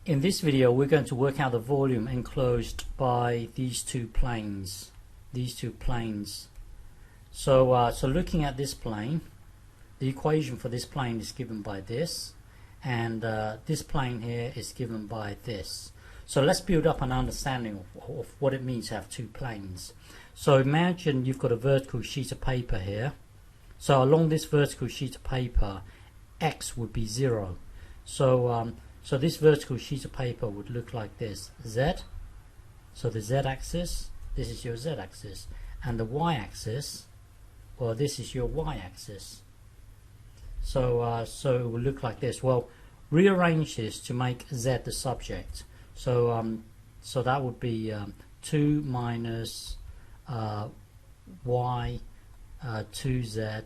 In this video, we're going to work out the volume enclosed by these two planes. So looking at this plane, the equation for this plane is given by this, and this plane here is given by this. So let's build up an understanding of what it means to have two planes. So imagine you've got a vertical sheet of paper here. So along this vertical sheet of paper, x would be 0. So this vertical sheet of paper would look like this: z. So the z-axis, this is your z-axis, and the y-axis, well, this is your y-axis. So it will look like this. Well, rearrange this to make z the subject. So that would be 2 minus y 2z,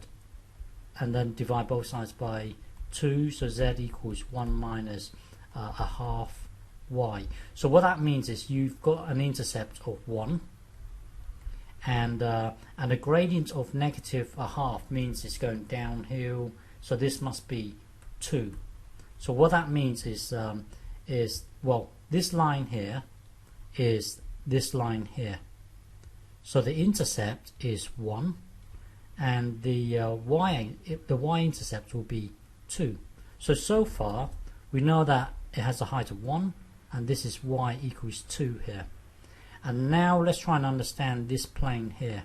and then divide both sides by 2, so z equals 1 minus a half y. So what that means is you've got an intercept of 1, and a gradient of negative a half means it's going downhill, so this must be 2. So what that means is well, this line here is this line here. So the intercept is 1, and the y-intercept will be 2. So far we know that it has a height of 1, and this is y equals 2 here. And now let's try and understand this plane here.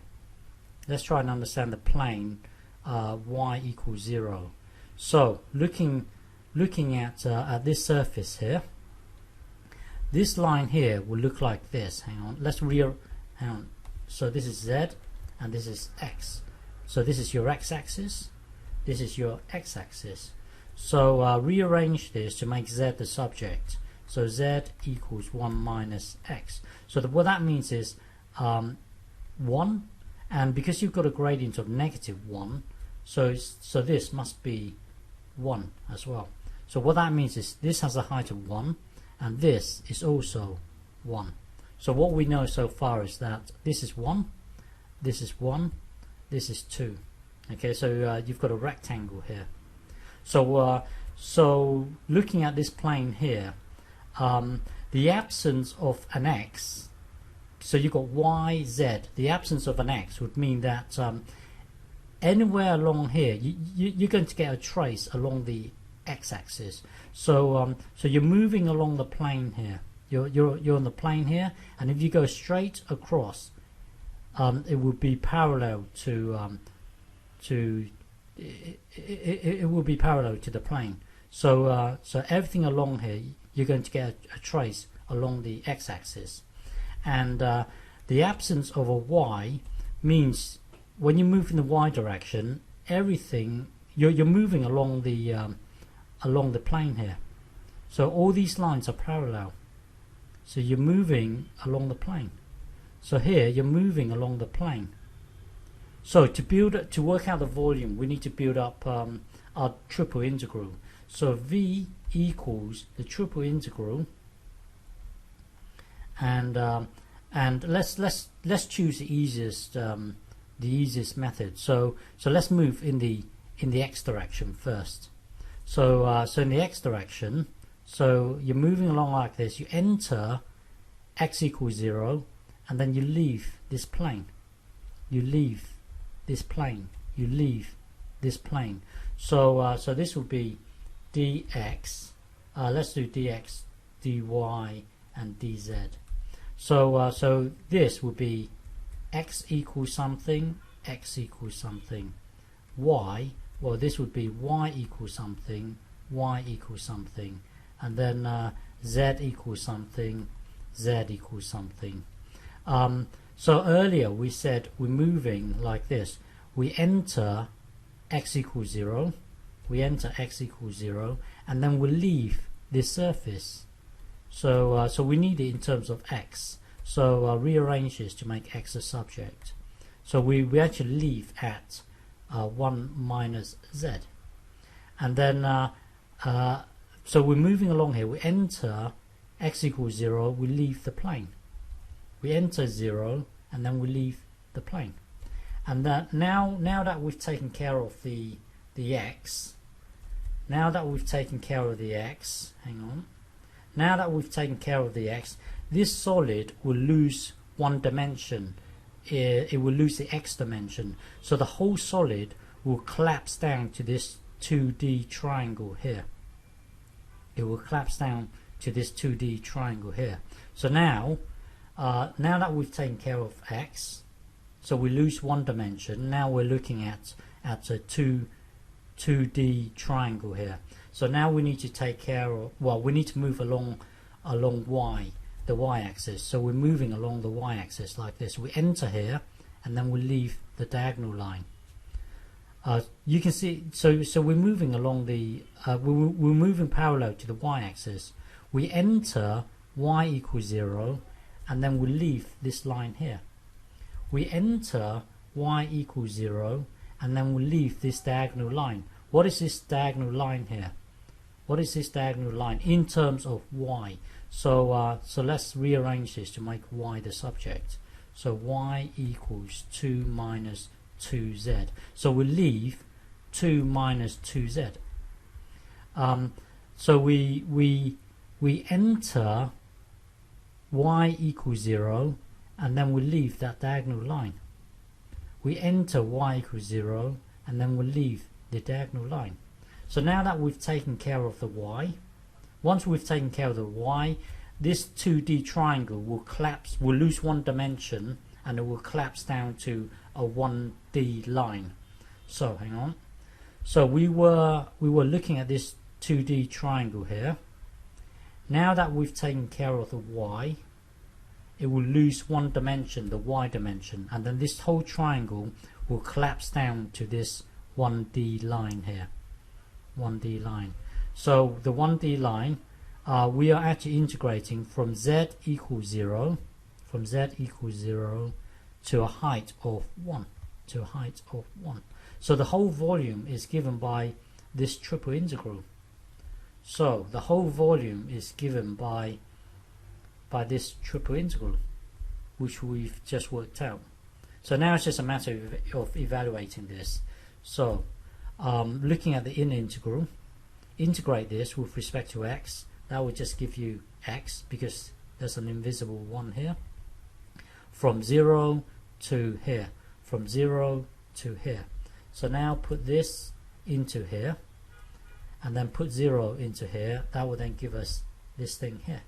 Let's try and understand the plane y equals 0. So looking at this surface here, this line here will look like this. Hang on. So this is z, and this is x. So this is your x-axis, this is your x-axis. So rearrange this to make z the subject. So z equals 1 minus x. So what that means is 1, and because you've got a gradient of negative 1, so this must be 1 as well. So what that means is this has a height of 1, and this is also 1. So what we know so far is that this is 1, this is 1, this is 2. Okay, so you've got a rectangle here. So looking at this plane here, the absence of an x, so you've got y, z, the absence of an x would mean that anywhere along here you're going to get a trace along the x-axis. So you're moving along the plane here. You're on the plane here, and if you go straight across, it will be parallel to it will be parallel to the plane. So everything along here, you're going to get a trace along the x-axis, and the absence of a y means when you move in the y direction, everything you're moving along the plane here. So all these lines are parallel. So you're moving along the plane. So here you're moving along the plane. So to work out the volume, we need to build up our triple integral. So v equals the triple integral, and let's choose the easiest method. So let's move in the x direction first. So in the x direction, so you're moving along like this. You enter x equals 0, and then you leave this plane. You leave this plane. You leave this plane. So this will be dx. Let's do dx, dy, and dz. So this will be x equals something, x equals something. Y, well, this would be y equals something, y equals something, and then z equals something, z equals something. So earlier we said we're moving like this. We enter x equals 0, we enter x equals 0, and then we leave this surface. So we need it in terms of x. So rearrange this to make x a subject. So we actually leave at 1 minus z, and then so we're moving along here. We enter x equals 0, we leave the plane. We enter 0, and then we leave the plane. And now that we've taken care of the x, hang on, now that we've taken care of the x, this solid will lose one dimension. It will lose the x dimension. So the whole solid will collapse down to this 2D triangle here. It will collapse down to this 2D triangle here. So now that we've taken care of x, so we lose one dimension. Now we're looking at a 2D triangle here. So now we need to take care of, well, we need to move along y, the y-axis. So we're moving along the y-axis like this. We enter here, and then we leave the diagonal line. You can see, so we're moving along the, we're moving parallel to the y-axis. We enter y equals 0, and then we leave this line here. We enter y equals 0, and then we leave this diagonal line. What is this diagonal line here? What is this diagonal line in terms of y? So let's rearrange this to make y the subject. So y equals 2 minus 2z. So we leave 2 minus 2z. So we enter y equals 0, and then we leave that diagonal line. We enter y equals 0, and then we leave the diagonal line. So now that we've taken care of the y, once we've taken care of the y, this 2D triangle will collapse, will lose one dimension, and it will collapse down to a 1D line. So hang on. So we were looking at this 2D triangle here. Now that we've taken care of the y, it will lose one dimension, the y dimension, and then this whole triangle will collapse down to this 1D line here. 1D line. So the 1D line, we are actually integrating from z equals 0, to a height of 1, So the whole volume is given by this triple integral. So the whole volume is given by this triple integral, which we've just worked out. So now it's just a matter of evaluating this. So looking at the inner integral, integrate this with respect to x. That would just give you x, because there's an invisible 1 here, from 0 to here, from 0 to here. So now put this into here, and then put 0 into here. That will then give us this thing here.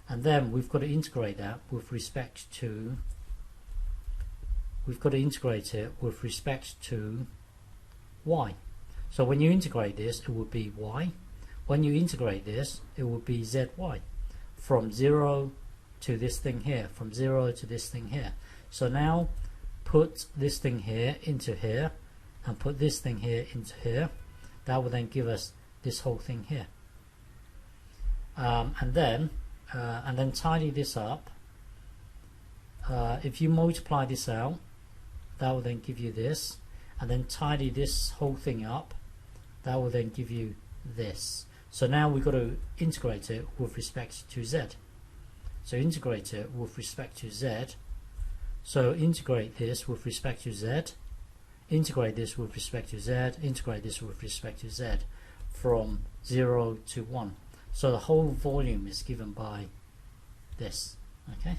And then we've got to integrate that with respect to, y. So when you integrate this, it will be y. When you integrate this, it will be zy, from 0 to this thing here, from 0 to this thing here. So now put this thing here into here, and put this thing here into here. That will then give us this whole thing here. And then tidy this up. If you multiply this out, that will then give you this, and then tidy this whole thing up. That will then give you this. So now we've got to integrate it with respect to z. So integrate it with respect to z. So integrate this with respect to z. Integrate this with respect to z. Integrate this with respect to z, from 0 to 1. So the whole volume is given by this. Okay.